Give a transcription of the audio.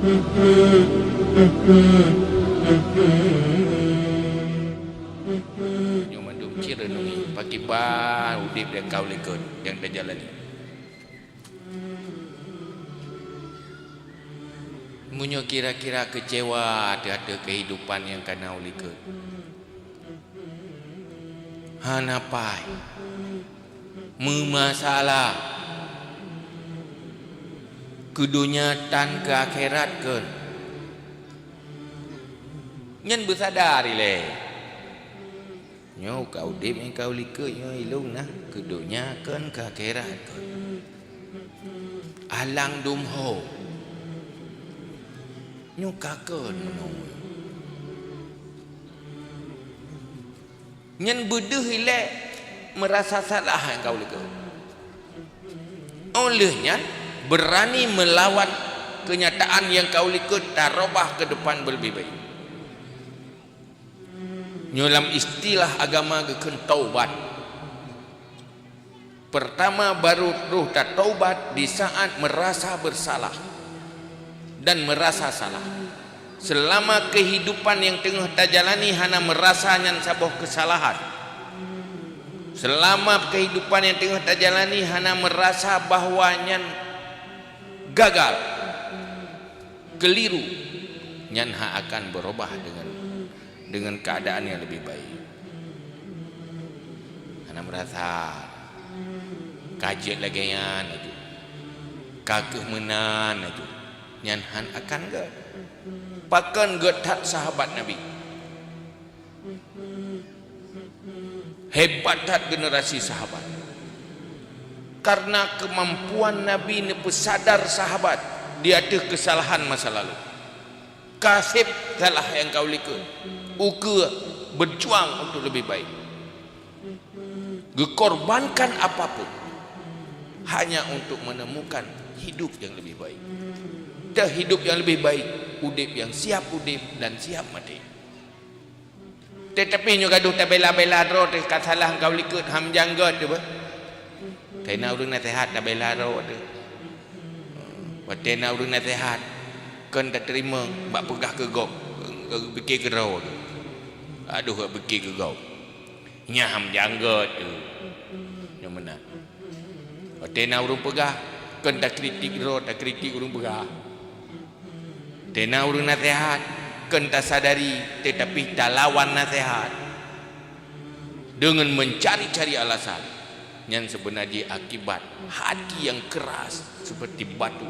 Nyo mandum cira nungi pagi ba udip dan kau lekut yang terjalani. Munyo kira-kira kecewa ada kehidupan yang kanau lekut. Hanapai memasalah ke dunia tan ke akhirat ke nyen bersadar le nyo kau dip yang kau likut nyo ilung nah ke dunia kan ke akhirat ke alang dumho nyo kakon menong nyen buduh ile merasa salah yang kau likut olehnya berani melawan kenyataan yang kau likut dan robah ke depan lebih baik. Dalam istilah agama geken taubat. Pertama baru ruh tak taubat di saat merasa bersalah dan merasa salah. Selama kehidupan yang tengah terjalani hana merasa nyan sabuh kesalahan. Selama kehidupan yang tengah terjalani hana merasa bahawa nyan gagal, keliru, nyan akan berubah dengan keadaan yang lebih baik. Hana merasa kajian lagi yan itu, kageh menan itu, nyan akan gak, pakan getat sahabat Nabi, hebat generasi sahabat. Karena kemampuan Nabi ini pesadar sahabat dia ada kesalahan masa lalu. Kasib salah yang kau likut. Uka berjuang untuk lebih baik. Gekorbankan apapun hanya untuk menemukan hidup yang lebih baik. Dah hidup yang lebih baik, udip yang siap udip dan siap mati. Tetapi nyo gaduh tak bela-bela ro teh salah kau likut ham janggot tu ba. Tena urang nasihat dah bela ro tu. Tena urang nasihat kan tak terima bak pegah ke gop. Fikir ke ro tu. Aduh fikir ke gop. Nyam janggot tu. Yang mana? Tena urang pegah kan tak kritik ro, tak kritik urang pegah. Tena urang nasihat kan tak sadari tetapi tak lawan nasihat. Dengan mencari-cari alasan yang sebenarnya akibat hati yang keras seperti batu.